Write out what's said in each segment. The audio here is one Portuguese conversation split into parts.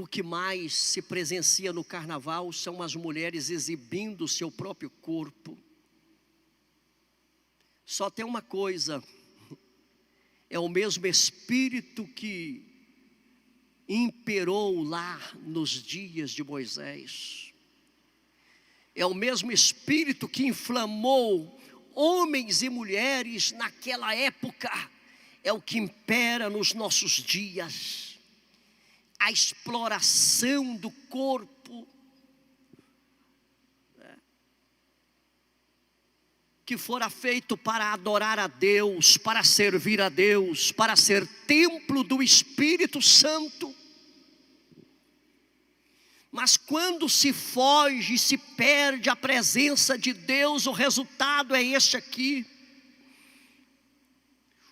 O que mais se presencia no carnaval são as mulheres exibindo o seu próprio corpo. Só tem uma coisa: é o mesmo espírito que imperou lá nos dias de Moisés. É o mesmo espírito que inflamou homens e mulheres naquela época. É o que impera nos nossos dias. A exploração do corpo, que fora feito para adorar a Deus, para servir a Deus, para ser templo do Espírito Santo. Mas quando se foge e se perde a presença de Deus, o resultado é este aqui.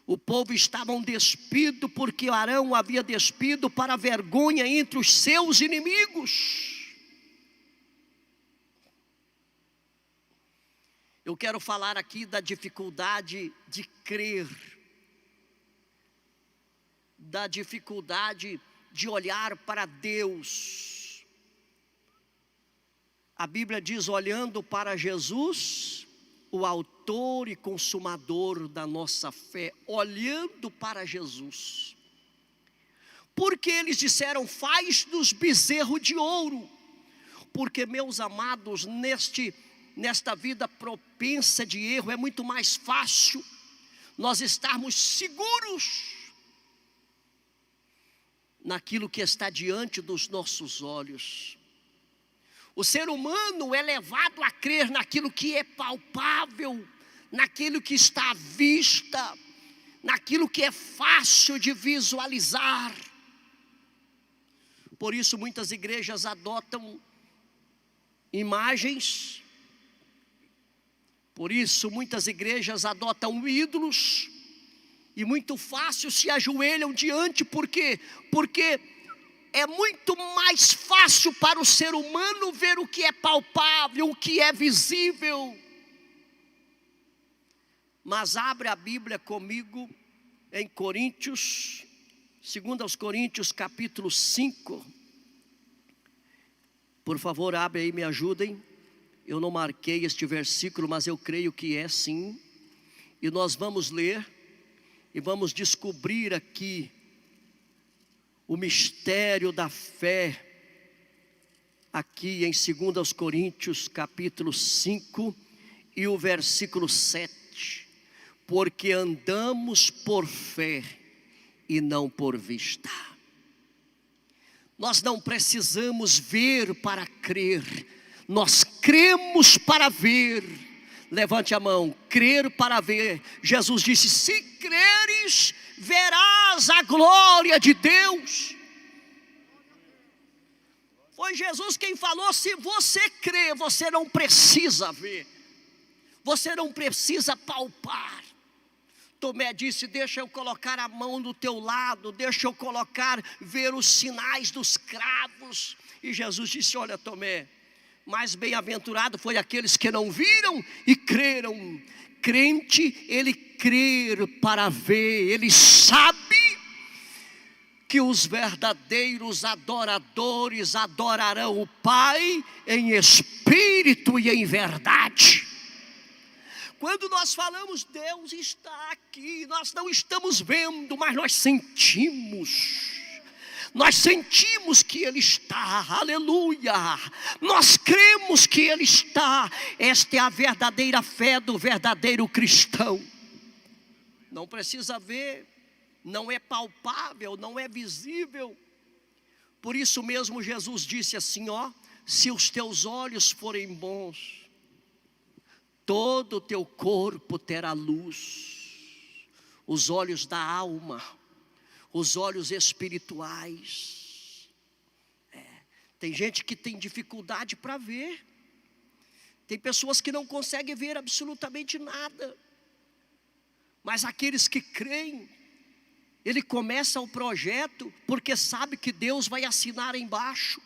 O povo estava despido porque Arão havia despido para vergonha entre os seus inimigos. Eu quero falar aqui da dificuldade de crer, da dificuldade de olhar para Deus. A Bíblia diz: olhando para Jesus, o autor e consumador da nossa fé, olhando para Jesus. Porque eles disseram: faz-nos bezerro de ouro. Porque, meus amados, nesta vida propensa de erro, é muito mais fácil nós estarmos seguros naquilo que está diante dos nossos olhos. O ser humano é levado a crer naquilo que é palpável, naquilo que está à vista, naquilo que é fácil de visualizar. Por isso muitas igrejas adotam imagens, por isso muitas igrejas adotam ídolos, e muito fácil se ajoelham diante, porque é muito mais fácil para o ser humano ver o que é palpável, o que é visível. Mas abre a Bíblia comigo em Coríntios, 2 Coríntios capítulo 5. Por favor, abre aí, me ajudem. Eu não marquei este versículo, mas eu creio que é sim. E nós vamos ler e vamos descobrir aqui o mistério da fé, aqui em 2 Coríntios capítulo 5 e o versículo 7. Porque andamos por fé e não por vista. Nós não precisamos ver para crer, nós cremos para ver. Levante a mão: crer para ver. Jesus disse: se creres, verás a glória de Deus. Foi Jesus quem falou: se você crê, você não precisa ver, você não precisa palpar. Tomé disse: deixa eu colocar a mão do teu lado, deixa eu ver os sinais dos cravos. E Jesus disse: olha, Tomé, mais bem-aventurado foi aqueles que não viram e creram. Crente, ele crer para ver, ele sabe que os verdadeiros adoradores adorarão o Pai em espírito e em verdade. Quando nós falamos Deus está aqui, nós não estamos vendo, mas nós sentimos. Nós sentimos que Ele está, aleluia. Nós cremos que Ele está. Esta é a verdadeira fé do verdadeiro cristão. Não precisa ver, não é palpável, não é visível. Por isso mesmo Jesus disse assim: ó, se os teus olhos forem bons, todo o teu corpo terá luz. Os olhos da alma, os olhos espirituais. Tem gente que tem dificuldade para ver. Tem pessoas que não conseguem ver absolutamente nada. Mas aqueles que creem, ele começa o projeto porque sabe que Deus vai assinar embaixo.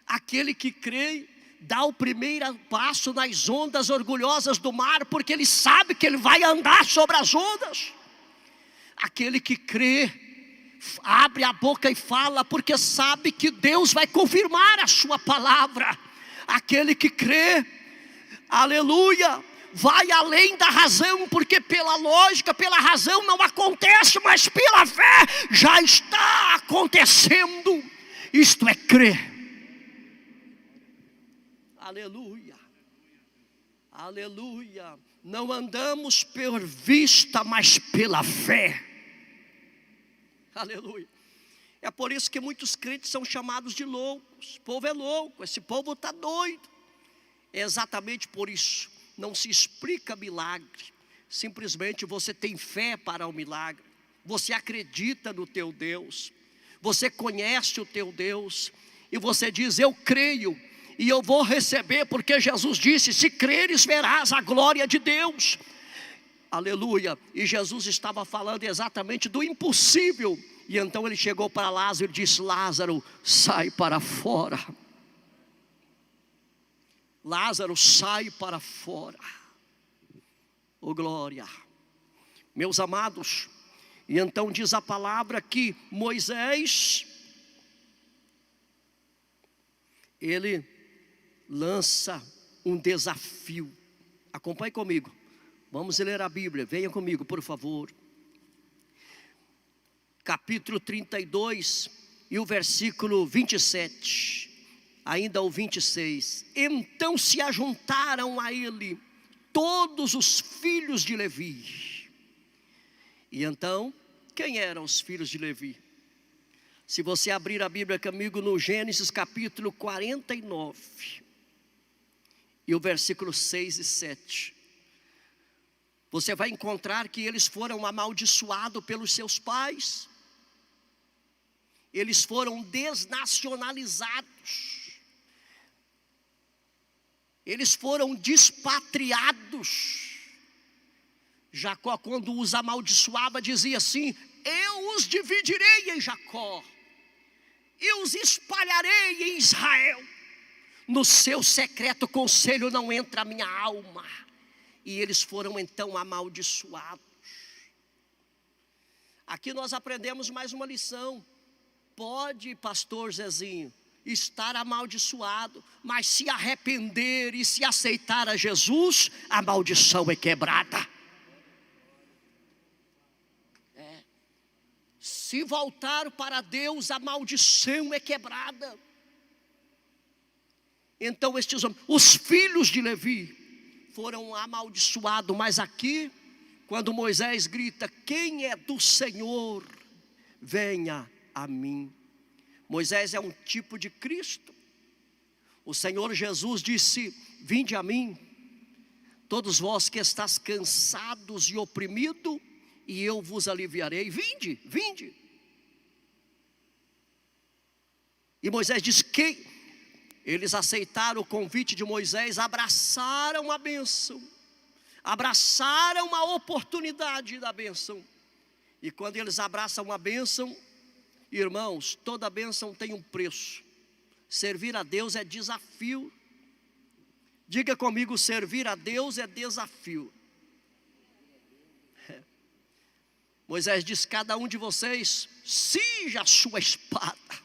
Aquele que crê dá o primeiro passo nas ondas orgulhosas do mar, porque ele sabe que ele vai andar sobre as ondas. Aquele que crê abre a boca e fala, porque sabe que Deus vai confirmar a sua palavra. Aquele que crê, aleluia, vai além da razão, porque pela lógica, pela razão não acontece, mas pela fé já está acontecendo. Isto é crer. Aleluia, aleluia. Não andamos por vista, mas pela fé. Aleluia. É por isso que muitos crentes são chamados de loucos. O povo é louco, esse povo está doido. É exatamente por isso. Não se explica milagre. Simplesmente você tem fé para o milagre. Você acredita no teu Deus. Você conhece o teu Deus. E você diz, eu creio. E eu vou receber, porque Jesus disse, se creres verás a glória de Deus. Aleluia. E Jesus estava falando exatamente do impossível. E então ele chegou para Lázaro e disse, Lázaro, sai para fora. Lázaro, sai para fora. Oh glória. Meus amados, e então diz a palavra que Moisés, ele lança um desafio. Acompanhe comigo. Vamos ler a Bíblia, venha comigo por favor. Capítulo 32 e o versículo 27, ainda o 26. Então se ajuntaram a ele todos os filhos de Levi. E então, quem eram os filhos de Levi? Se você abrir a Bíblia comigo no Gênesis capítulo 49 e o versículo 6 e 7, você vai encontrar que eles foram amaldiçoados pelos seus pais. Eles foram desnacionalizados. Eles foram despatriados. Jacó, quando os amaldiçoava, dizia assim, eu os dividirei em Jacó, eu os espalharei em Israel. No seu secreto conselho não entra a minha alma. E eles foram então amaldiçoados. Aqui nós aprendemos mais uma lição. Pode, pastor Zezinho, estar amaldiçoado, mas se arrepender e se aceitar a Jesus, a maldição é quebrada. Se voltar para Deus, a maldição é quebrada. Então estes homens, os filhos de Levi, foram amaldiçoados, mas aqui, quando Moisés grita, quem é do Senhor, venha a mim. Moisés é um tipo de Cristo. O Senhor Jesus disse, vinde a mim, todos vós que estáis cansados e oprimidos, e eu vos aliviarei. Vinde, vinde. E Moisés disse, quem? Eles aceitaram o convite de Moisés, abraçaram a bênção, abraçaram a oportunidade da bênção. E quando eles abraçam a bênção, irmãos, toda bênção tem um preço. Servir a Deus é desafio. Diga comigo, servir a Deus é desafio. Moisés diz, cada um de vocês, cinja a sua espada.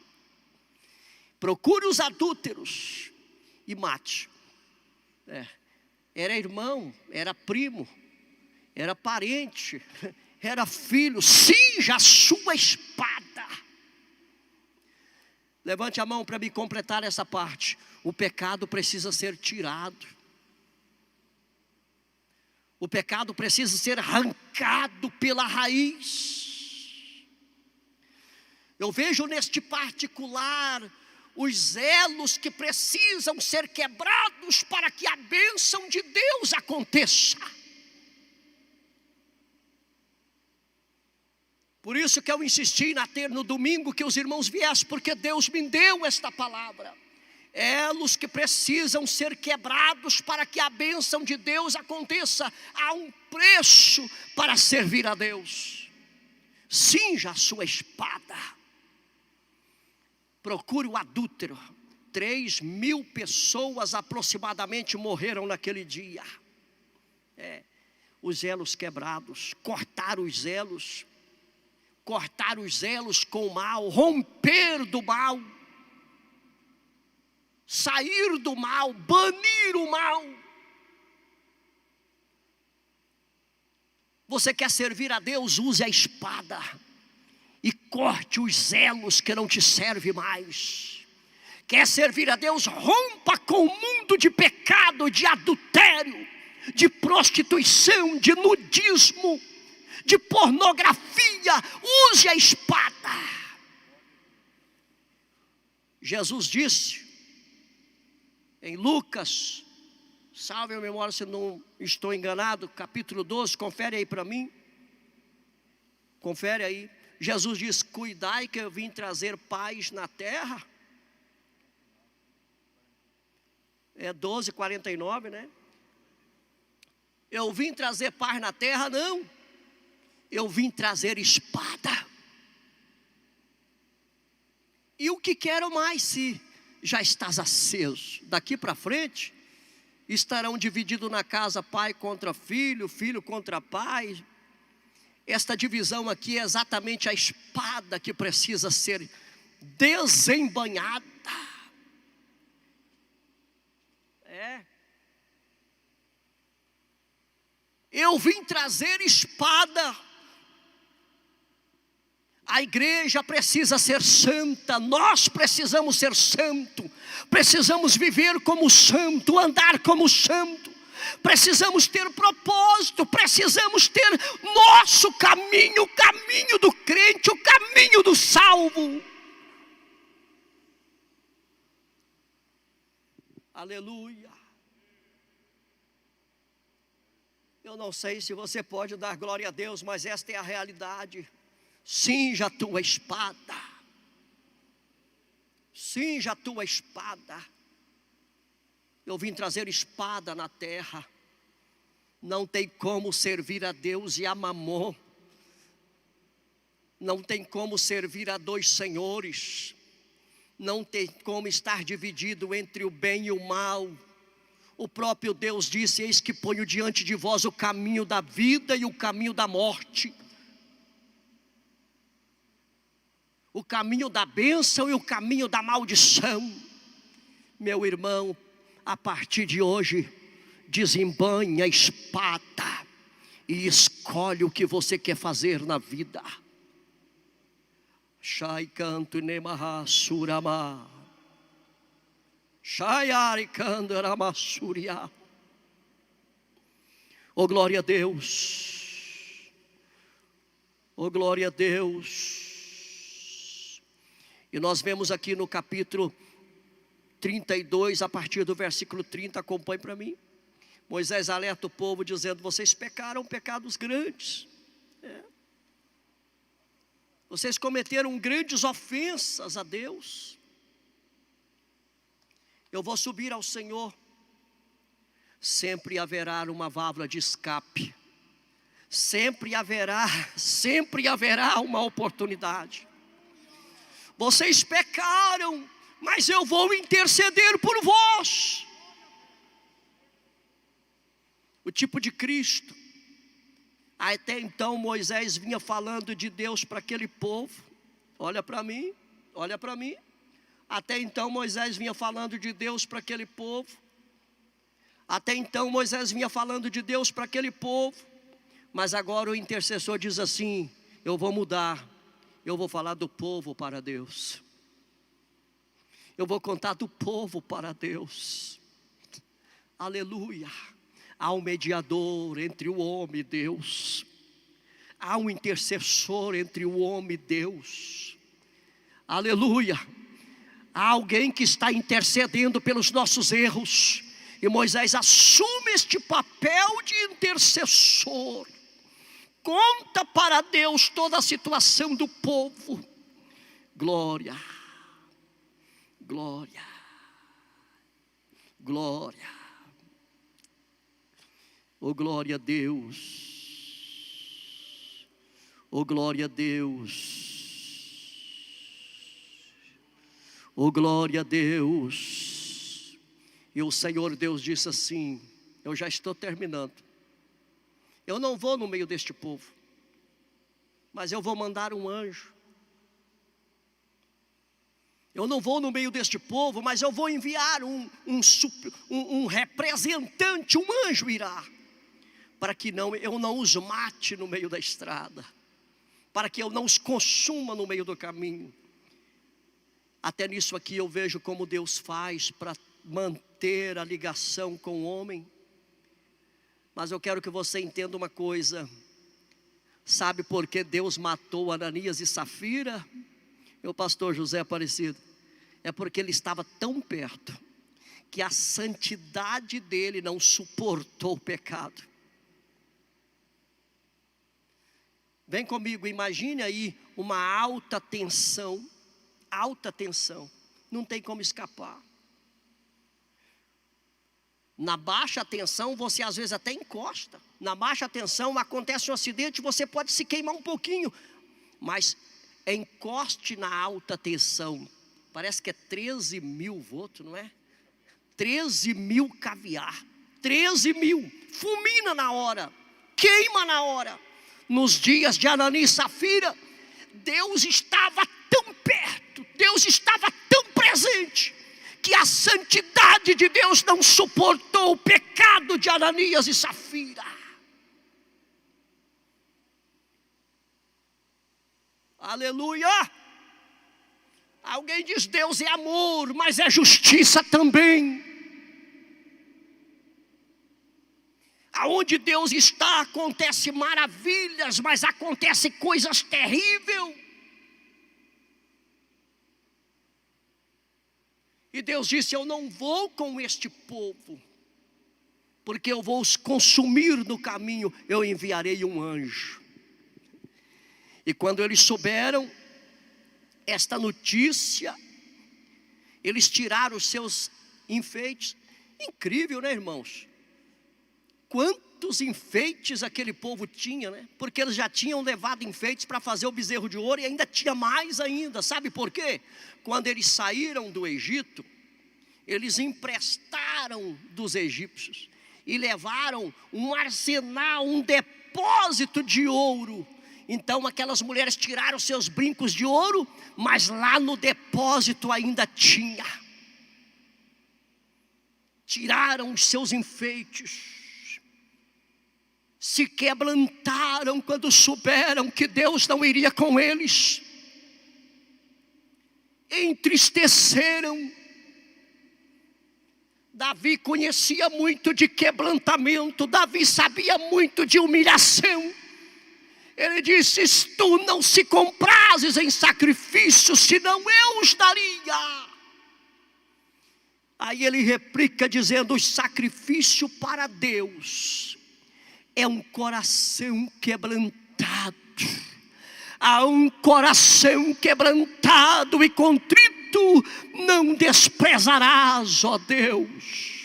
Procure os adúlteros e mate. Era irmão, era primo, era parente, era filho. Cinja a sua espada. Levante a mão para me completar essa parte. O pecado precisa ser tirado. O pecado precisa ser arrancado pela raiz. Eu vejo neste particular os elos que precisam ser quebrados para que a bênção de Deus aconteça. Por isso que eu insisti no domingo que os irmãos viessem, porque Deus me deu esta palavra. Elos que precisam ser quebrados para que a bênção de Deus aconteça. Há um preço para servir a Deus. Cinja a sua espada. Procure o adúltero. 3.000 pessoas aproximadamente morreram naquele dia. Os elos quebrados, cortaram os elos. cortar os elos com o mal, romper do mal, sair do mal, banir o mal. Você quer servir a Deus? Use a espada e corte os elos que não te servem mais. Quer servir a Deus? Rompa com o mundo de pecado, de adultério, de prostituição, de nudismo, de pornografia. Use a espada. Jesus disse em Lucas, salve a memória se não estou enganado, capítulo 12, confere aí para mim. Confere aí. Jesus diz: cuidai que eu vim trazer paz na terra. É 12:49, né? Eu vim trazer paz na terra? Não. Eu vim trazer espada. E o que quero mais, se já estás aceso? Daqui para frente, estarão divididos na casa pai contra filho, filho contra pai. Esta divisão aqui é exatamente a espada que precisa ser desembanhada. Eu vim trazer espada. A igreja precisa ser santa, nós precisamos ser santo, precisamos viver como santo, andar como santo, precisamos ter propósito, precisamos ter nosso caminho, o caminho do crente, o caminho do salvo. Aleluia. Eu não sei se você pode dar glória a Deus, mas esta é a realidade. Cinja a tua espada. Cinja a tua espada. Eu vim trazer espada na terra. Não tem como servir a Deus e a Mamon. Não tem como servir a dois senhores. Não tem como estar dividido entre o bem e o mal. O próprio Deus disse: eis que ponho diante de vós o caminho da vida e o caminho da morte. O caminho da bênção e o caminho da maldição. Meu irmão, a partir de hoje, desembanha a espada e escolhe o que você quer fazer na vida. Shai canto nemaha surama. Shai arikandarama surya. Oh glória a Deus. Oh glória a Deus. E nós vemos aqui no capítulo 32, a partir do versículo 30, acompanhe para mim. Moisés alerta o povo dizendo: vocês pecaram pecados grandes. Vocês cometeram grandes ofensas a Deus. Eu vou subir ao Senhor. Sempre haverá uma válvula de escape. Sempre haverá uma oportunidade. Vocês pecaram, mas eu vou interceder por vós. O tipo de Cristo. Até então Moisés vinha falando de Deus para aquele povo. Olha para mim, olha para mim. Até então Moisés vinha falando de Deus para aquele povo. Até então Moisés vinha falando de Deus para aquele povo. Mas agora o intercessor diz assim: eu vou mudar. Eu vou falar do povo para Deus. Eu vou contar do povo para Deus. Aleluia. Há um mediador entre o homem e Deus. Há um intercessor entre o homem e Deus. Aleluia. Há alguém que está intercedendo pelos nossos erros. E Moisés assume este papel de intercessor. Conta para Deus toda a situação do povo. Glória. Glória. Glória. Oh glória a Deus. Oh glória a Deus. Oh glória a Deus. E o Senhor Deus disse assim: eu já estou terminando. Eu não vou no meio deste povo. mas eu vou mandar um anjo. Eu não vou no meio deste povo, mas eu vou enviar um representante, um anjo irá, para que eu não os mate no meio da estrada, para que eu não os consuma no meio do caminho. Até nisso aqui eu vejo como Deus faz para manter a ligação com o homem. Mas eu quero que você entenda uma coisa. Sabe por que Deus matou Ananias e Safira? O pastor José Aparecido. É porque ele estava tão perto que a santidade dele não suportou o pecado. Vem comigo, imagine aí uma alta tensão. Alta tensão, não tem como escapar. Na baixa tensão você às vezes até encosta. Na baixa tensão acontece um acidente, você pode se queimar um pouquinho. Mas encoste na alta tensão. Parece que é 13 mil volts, não é? 13 mil caviar. 13 mil, fulmina na hora, queima na hora. Nos dias de Ananias e Safira, Deus estava tão perto, Deus estava tão presente, que a santidade de Deus não suportou o pecado de Ananias e Safira. Aleluia! Alguém diz: Deus é amor, mas é justiça também. Aonde Deus está, acontece maravilhas, mas acontece coisas terríveis. E Deus disse: eu não vou com este povo, porque eu vou os consumir no caminho, eu enviarei um anjo. E quando eles souberam esta notícia, eles tiraram os seus enfeites. Incrível, né, irmãos? Quantos enfeites aquele povo tinha, né? Porque eles já tinham levado enfeites para fazer o bezerro de ouro, e ainda tinha mais ainda. Sabe por quê? Quando eles saíram do Egito, eles emprestaram dos egípcios e levaram um arsenal, um depósito de ouro. Então aquelas mulheres tiraram seus brincos de ouro, mas lá no depósito ainda tinha. Tiraram os seus enfeites. Se quebrantaram quando souberam que Deus não iria com eles. Entristeceram. Davi conhecia muito de quebrantamento. Davi sabia muito de humilhação. Ele disse: se tu não se comprases em sacrifício, senão eu os daria. Aí ele replica dizendo: o sacrifício para Deus é um coração quebrantado. A um coração quebrantado e contrito não desprezarás, ó Deus.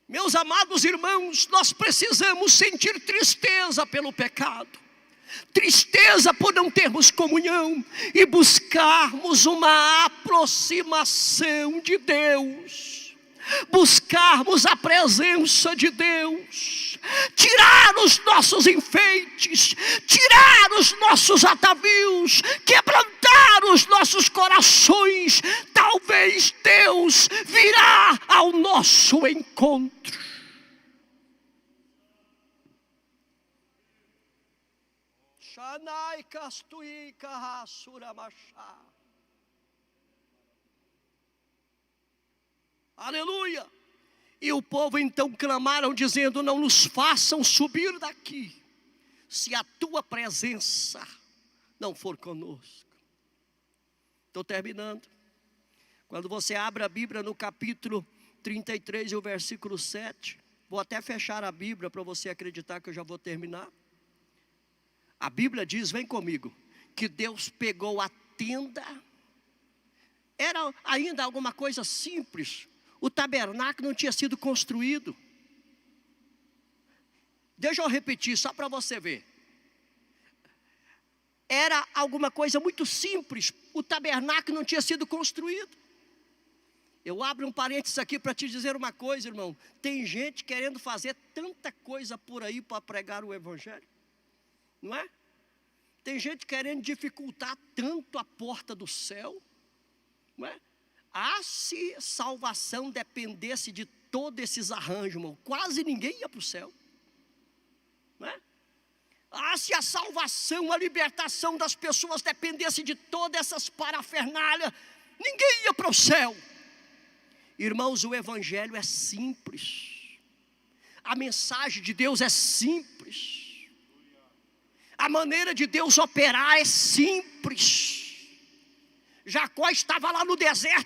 Meus amados irmãos, nós precisamos sentir tristeza pelo pecado, tristeza por não termos comunhão e buscarmos uma aproximação de Deus, buscarmos a presença de Deus, tirar os nossos enfeites, tirar os nossos atavios, quebrantar os nossos corações. Talvez Deus virá ao nosso encontro. Aleluia. E o povo então clamaram dizendo: não nos façam subir daqui, se a tua presença não for conosco. Estou terminando. Quando você abre a Bíblia no capítulo 33 e o versículo 7, vou até fechar a Bíblia para você acreditar que eu já vou terminar. A Bíblia diz, vem comigo, que Deus pegou a tenda. Era ainda alguma coisa simples. O tabernáculo não tinha sido construído. Deixa eu repetir só para você ver. Era alguma coisa muito simples. O tabernáculo não tinha sido construído. Eu abro um parênteses aqui para te dizer uma coisa, irmão. Tem gente querendo fazer tanta coisa por aí para pregar o evangelho, não é? Tem gente querendo dificultar tanto a porta do céu, não é? Se salvação dependesse de todos esses arranjos, irmão, quase ninguém ia para o céu, não é? Se a salvação, a libertação das pessoas dependesse de todas essas parafernálias, ninguém ia para o céu. Irmãos, o evangelho é simples, a mensagem de Deus é simples, a maneira de Deus operar é simples. Jacó estava lá no deserto